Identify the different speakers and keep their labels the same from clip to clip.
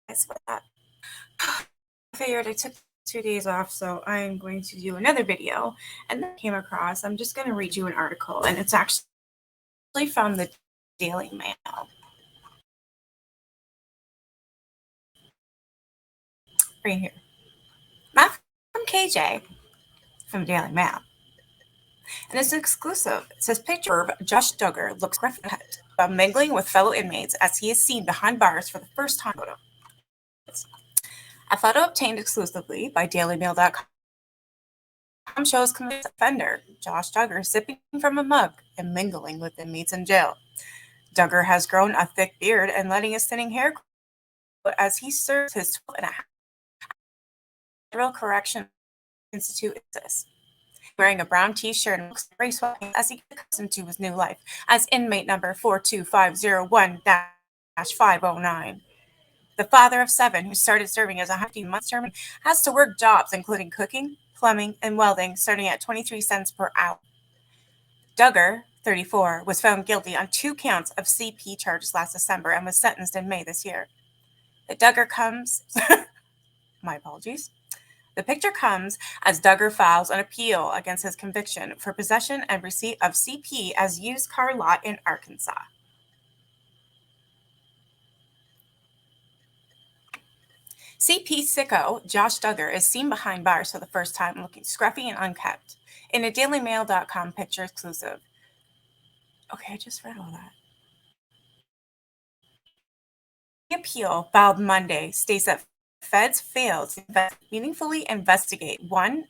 Speaker 1: for that. I figured I took 2 days off, so I'm going to do another video. And then I came across, I'm just going to read you an article, and it's actually from the Daily Mail. Right here. Not from KJ, from Daily Mail. And it's exclusive. It says, picture of Josh Duggar looks gruff about mingling with fellow inmates as he is seen behind bars for the first time. A photo obtained exclusively by DailyMail.com shows convicted offender Josh Duggar sipping from a mug and mingling with inmates in jail. Duggar has grown a thick beard and letting his thinning hair grow as he serves his 12.5 Federal Correction Institute exists. Wearing a brown t-shirt and looks very sweaty as he gets accustomed to his new life as inmate number 42501-509. The father of 7, who started serving as a 15-month term, has to work jobs including cooking, plumbing, and welding, starting at 23 cents per hour. Duggar, 34, was found guilty on 2 counts of CP charges last December and was sentenced in May this year. The Duggar comes... My apologies. The picture comes as Duggar files an appeal against his conviction for possession and receipt of CP as used car lot in Arkansas. CP sicko Josh Duggar is seen behind bars for the first time looking scruffy and unkempt in a DailyMail.com picture exclusive. Okay, I just read all that. The appeal filed Monday states that feds failed to meaningfully investigate one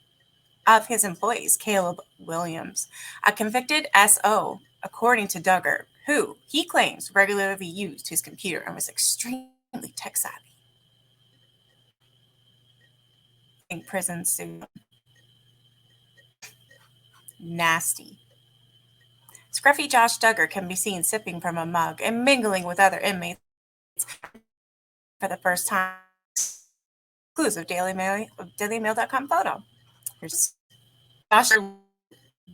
Speaker 1: of his employees, Caleb Williams, a convicted SO, according to Duggar, who he claims regularly used his computer and was extremely tech savvy. In prison soon. Nasty. Scruffy Josh Duggar can be seen sipping from a mug and mingling with other inmates for the first time. Exclusive DailyMail.com photo. Here's Josh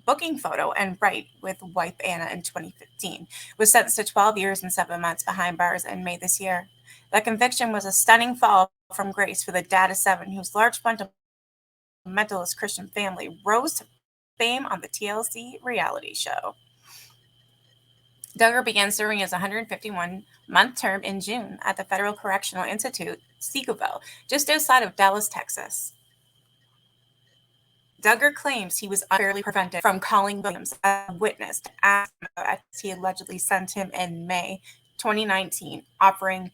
Speaker 1: booking photo and right with wife Anna in 2015, was sentenced to 12 years and 7 months behind bars in May this year. The conviction was a stunning fall from grace for the dad of 7, whose large fundamentalist Christian family rose to fame on the TLC reality show. Duggar began serving his 151-month term in June at the Federal Correctional Institute, Seagoville, just outside of Dallas, Texas. Duggar claims he was unfairly prevented from calling Williams a witness to ask him about he allegedly sent him in May 2019, offering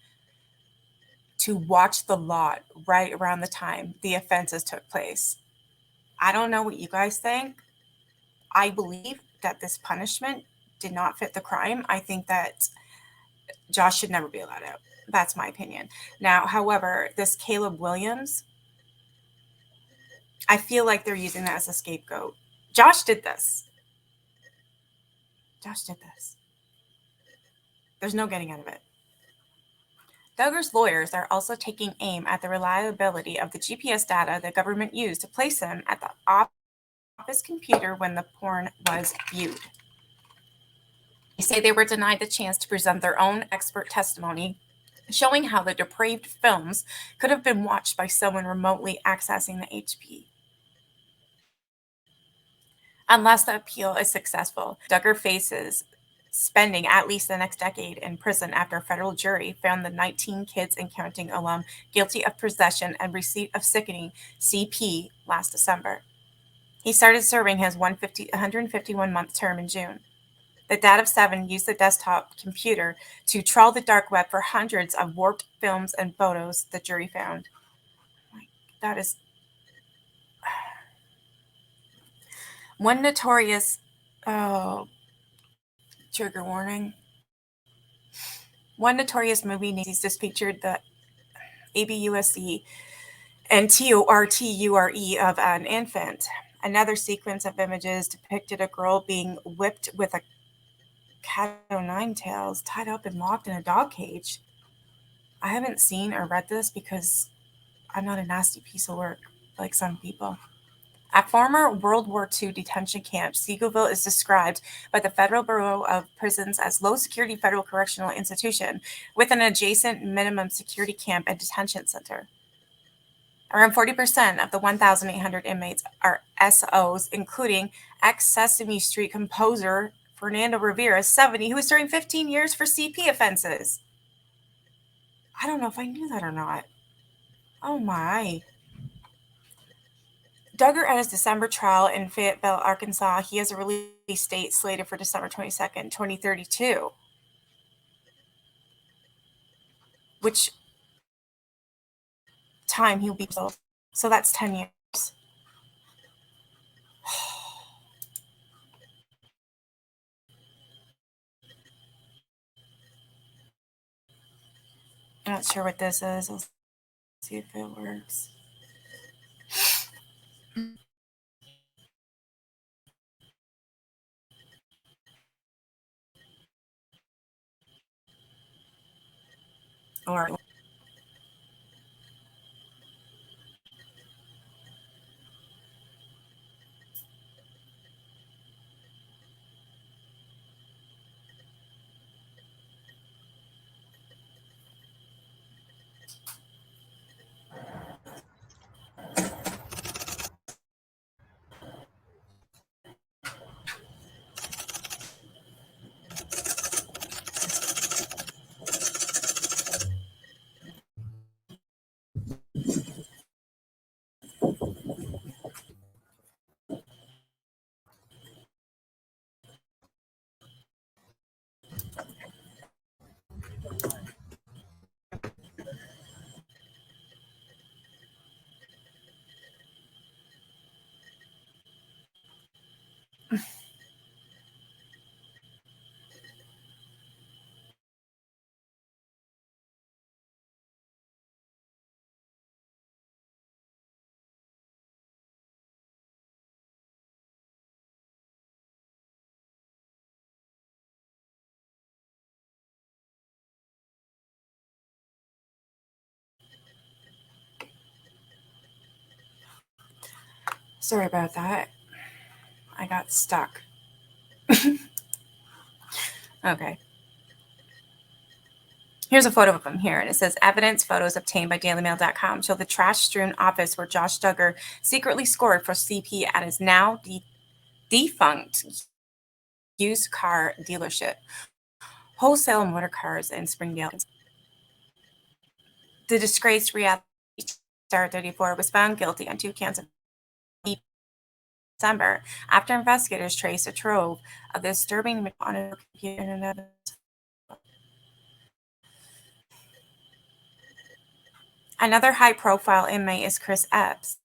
Speaker 1: to watch the lot right around the time the offenses took place. I don't know what you guys think. I believe that this punishment did not fit the crime. I think that Josh should never be allowed out. That's my opinion. Now, however, this Caleb Williams, I feel like they're using that as a scapegoat. Josh did this. There's no getting out of it. Duggar's lawyers are also taking aim at the reliability of the GPS data the government used to place him at the office computer when the porn was viewed. They say they were denied the chance to present their own expert testimony, showing how the depraved films could have been watched by someone remotely accessing the HP. Unless the appeal is successful, Duggar faces spending at least the next decade in prison after a federal jury found the 19 kids and counting alum guilty of possession and receipt of sickening CP last December. He started serving his 151-month term in June. The dad of 7 used the desktop computer to trawl the dark web for hundreds of warped films and photos the jury found. That is... One notorious... trigger warning. One notorious movie just featured the ABUSC and TORTURE of an infant. Another sequence of images depicted a girl being whipped with a cat o' nine tails, tied up and locked in a dog cage. I haven't seen or read this because I'm not a nasty piece of work like some people. A former World War II detention camp, Seagoville is described by the Federal Bureau of Prisons as low-security federal correctional institution with an adjacent minimum security camp and detention center. Around 40% of the 1,800 inmates are SOs, including ex-Sesame Street composer Fernando Rivera, 70, who is serving 15 years for CP offenses. I don't know if I knew that or not. Oh my. Duggar at his December trial in Fayetteville, Arkansas, he has a release date slated for December 22nd, 2032, which time he'll be killed. So that's 10 years. I'm not sure what this is. Let's see if it works. Or sorry about that. I got stuck. Okay. Here's a photo of him here, and it says, evidence photos obtained by dailymail.com show the trash-strewn office where Josh Duggar secretly scored for CP at his now defunct used car dealership, wholesale motor cars in Springdale. The disgraced reality star 34 was found guilty on 2 counts of December after investigators traced a trove of disturbing on a computer and another. Another high-profile inmate is Chris Epps,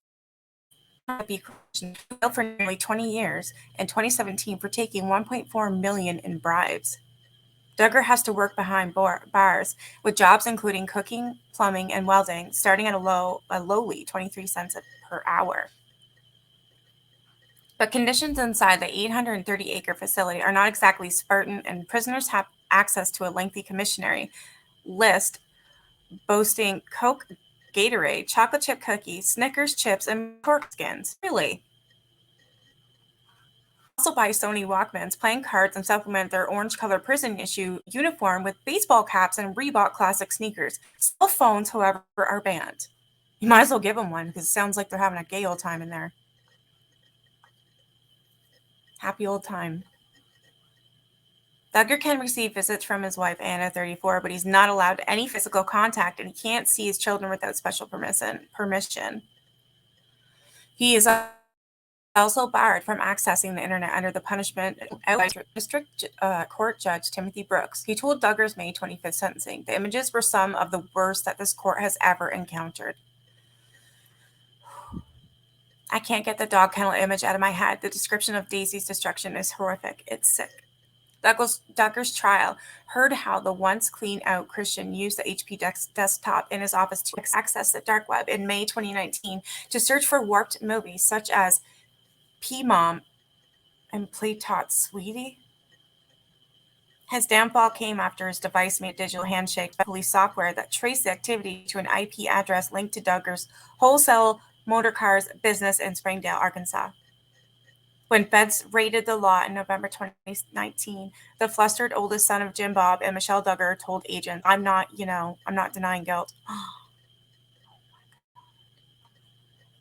Speaker 1: jailed for nearly 20 years in 2017 for taking $1.4 million in bribes. Duggar has to work behind bars with jobs including cooking, plumbing, and welding, starting at a lowly 23 cents per hour. But conditions inside the 830-acre facility are not exactly Spartan, and prisoners have access to a lengthy commissary list boasting Coke, Gatorade, chocolate chip cookies, Snickers chips, and pork skins. Really? Also buy Sony Walkmans, playing cards, and supplement their orange-colored prison issue uniform with baseball caps and Reebok classic sneakers. Cell phones, however, are banned. You might as well give them one because it sounds like they're having a gay old time in there. Happy old time. Duggar can receive visits from his wife, Anna, 34, but he's not allowed any physical contact, and he can't see his children without special permission. He is also barred from accessing the internet under the punishment by District Court Judge Timothy Brooks. He told Duggar's May 25th sentencing, the images were some of the worst that this court has ever encountered. I can't get the dog kennel image out of my head. The description of Daisy's destruction is horrific. It's sick. Duggar's trial heard how the once clean-out Christian used the HP desktop in his office to access the dark web in May 2019 to search for warped movies such as P-Mom and Play Tot Sweetie. His downfall came after his device made digital handshake by police software that traced the activity to an IP address linked to Duggar's wholesale motor cars business in Springdale, Arkansas. When feds raided the lot in November 2019, the flustered oldest son of Jim Bob and Michelle Duggar told agents, I'm not denying guilt.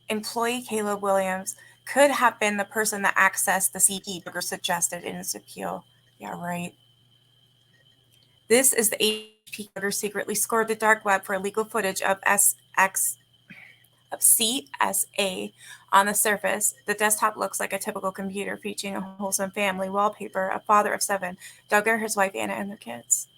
Speaker 1: Employee Caleb Williams could have been the person that accessed the CP Duggar suggested in his appeal. Yeah, right. This is the HP Duggar secretly scored the dark web for illegal footage of CSA. On the surface, the desktop looks like a typical computer featuring a wholesome family wallpaper, a father of 7, Duggar, his wife Anna, and their kids.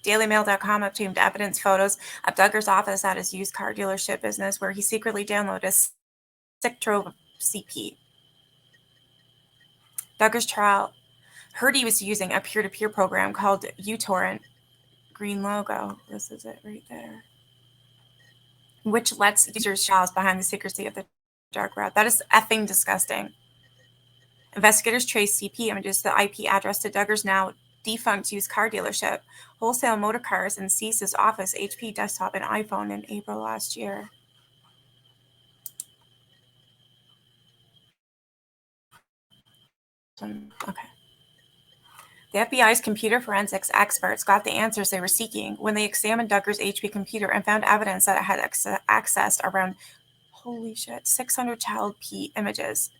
Speaker 1: DailyMail.com obtained evidence photos of Duggar's office at his used car dealership business where he secretly downloaded a sick trove of CP. Duggar's trial heard he was using a peer-to-peer program called uTorrent. Green logo. This is it right there. Which lets users browse behind the secrecy of the dark web. That is effing disgusting. Investigators traced CP images to the IP address to Duggar's now defunct used car dealership, wholesale motor cars, and seized his office, HP desktop, and iPhone in April last year. Okay. The FBI's computer forensics experts got the answers they were seeking when they examined Duggar's HP computer and found evidence that it had accessed around, holy shit, 600 child P images.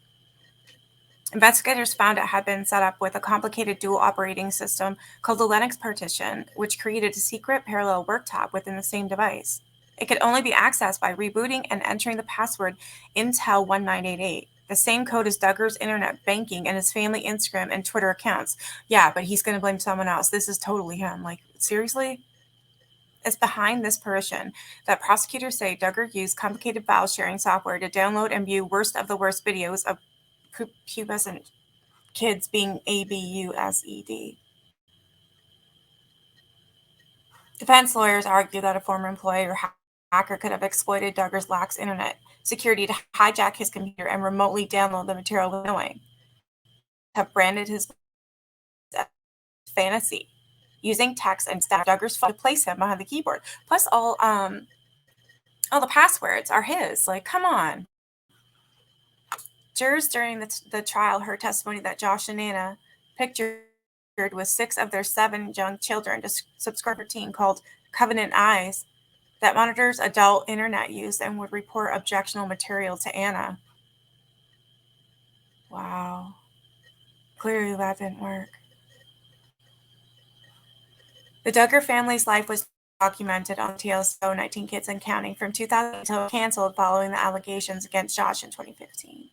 Speaker 1: Investigators found it had been set up with a complicated dual operating system called the Linux partition, which created a secret parallel worktop within the same device. It could only be accessed by rebooting and entering the password Intel1988, the same code as Duggar's internet banking and his family Instagram and Twitter accounts. Yeah, but he's going to blame someone else. This is totally him. Like, seriously? It's behind this partition that prosecutors say Duggar used complicated file sharing software to download and view worst of the worst videos of pubescent kids being abused. Defense lawyers argue that a former employee or hacker could have exploited Duggar's lax internet security to hijack his computer and remotely download the material without knowing. Have branded his fantasy using text and staff Duggar's phone to place him behind the keyboard. Plus, all the passwords are his. Like, come on. Jurors during the trial heard testimony that Josh and Anna pictured with 6 of their 7 young children to subscribe to a team called Covenant Eyes that monitors adult internet use and would report objectionable material to Anna. Wow. Clearly that didn't work. The Duggar family's life was documented on TLC 19 Kids and Counting from 2000 until canceled following the allegations against Josh in 2015.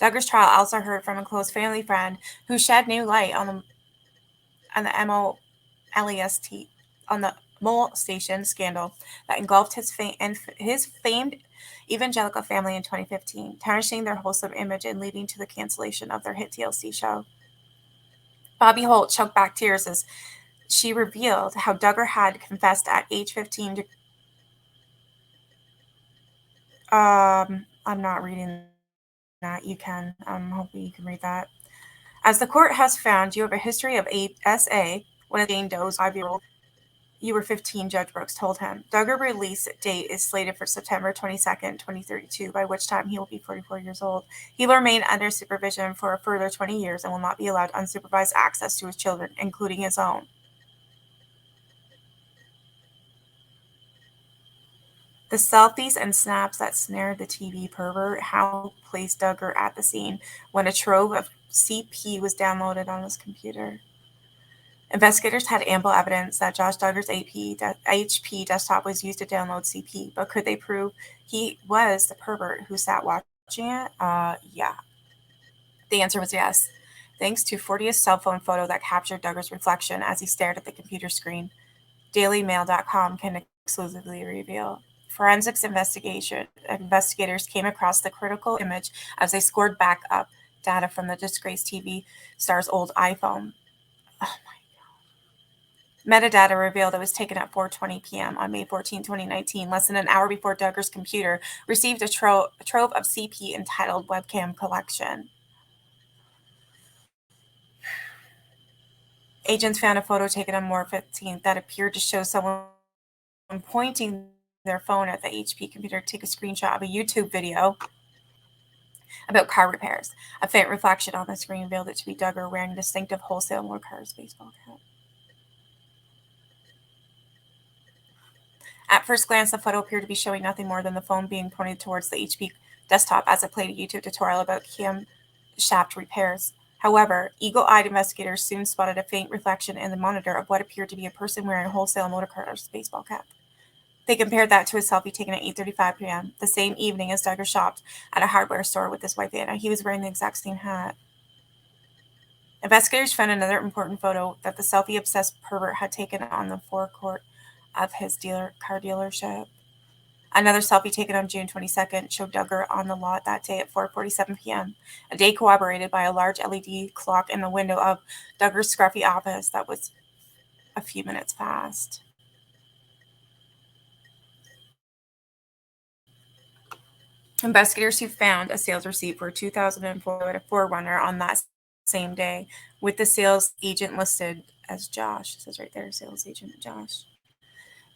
Speaker 1: Duggar's trial also heard from a close family friend who shed new light on the molestation scandal that engulfed his famed evangelical family in 2015, tarnishing their wholesome image and leading to the cancellation of their hit TLC show. Bobby Holt choked back tears as she revealed how Duggar had confessed at age 15 to I'm not reading that. You can. I'm hoping you can read that. As the court has found, you have a history of SA, one of Jane Doe's 5-year-old. You were 15, Judge Brooks told him. Duggar's release date is slated for September 22nd, 2032, by which time he will be 44 years old. He will remain under supervision for a further 20 years and will not be allowed unsupervised access to his children, including his own. The selfies and snaps that snared the TV pervert Howell placed Duggar at the scene when a trove of CP was downloaded on his computer. Investigators had ample evidence that Josh Duggar's HP desktop was used to download CP, but could they prove he was the pervert who sat watching it? Yeah. The answer was yes, thanks to Fortius cell phone photo that captured Duggar's reflection as he stared at the computer screen. DailyMail.com can exclusively reveal. Forensics investigators came across the critical image as they scored back up data from the disgraced TV star's old iPhone. Oh my God. Metadata revealed it was taken at 4:20 p.m. on May 14, 2019, less than an hour before Duggar's computer received a trove of CP entitled Webcam Collection. Agents found a photo taken on March 15th that appeared to show someone pointing their phone at the HP computer to take a screenshot of a YouTube video about car repairs. A faint reflection on the screen revealed it to be Duggar wearing a distinctive wholesale motor cars baseball cap. At first glance, the photo appeared to be showing nothing more than the phone being pointed towards the HP desktop as it played a YouTube tutorial about camshaft repairs. However, eagle-eyed investigators soon spotted a faint reflection in the monitor of what appeared to be a person wearing a wholesale motor car's baseball cap. They compared that to a selfie taken at 8:35 p.m., the same evening as Duggar shopped at a hardware store with his wife Anna. He was wearing the exact same hat. Investigators found another important photo that the selfie-obsessed pervert had taken on the forecourt of his car dealership. Another selfie taken on June 22nd showed Duggar on the lot that day at 4:47 p.m., a day corroborated by a large LED clock in the window of Duggar's scruffy office that was a few minutes past. Investigators who found a sales receipt for a 2004 4Runner on that same day, with the sales agent listed as Josh. It says right there, sales agent Josh.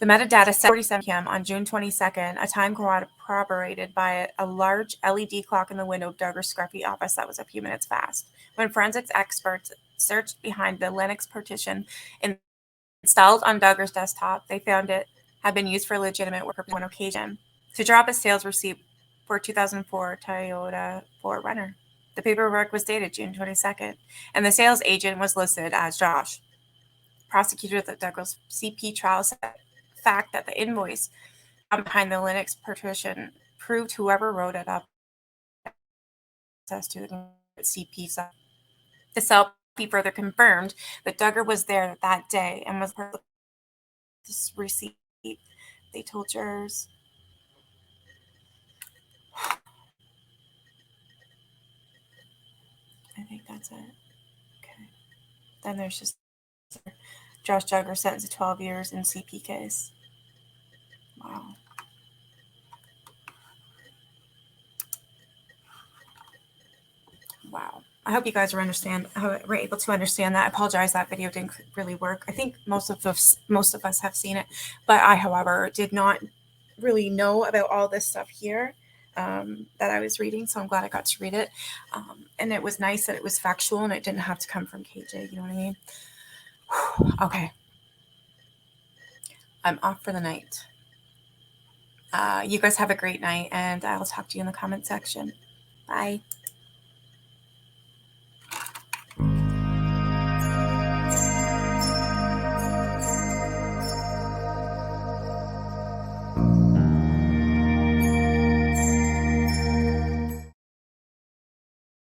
Speaker 1: The metadata said 47 p.m. on June 22nd, a time corroborated by a large LED clock in the window of Duggar's scruffy office that was a few minutes fast. When forensics experts searched behind the Linux partition installed on Duggar's desktop, they found it had been used for legitimate work on one occasion to drop a sales receipt for a 2004 Toyota 4Runner. The paperwork was dated June 22nd, and the sales agent was listed as Josh. Prosecutors at Duggar's CP trial said the fact that the invoice behind the Linux partition proved whoever wrote it up access to the CP site. The selfie further confirmed that Duggar was there that day and was part of this receipt. They told jurors. I think that's it. Okay. Then there's just Josh Duggar sentenced to 12 years in CP case. Wow. Wow. I hope you guys were able to understand that. I apologize that video didn't really work. I think most of us have seen it, but I, however, did not really know about all this stuff here that I was reading. So I'm glad I got to read it, and it was nice that it was factual and it didn't have to come from KJ. You know what I mean? Okay. I'm off for the night. You guys have a great night, and I'll talk to you in the comment section. Bye.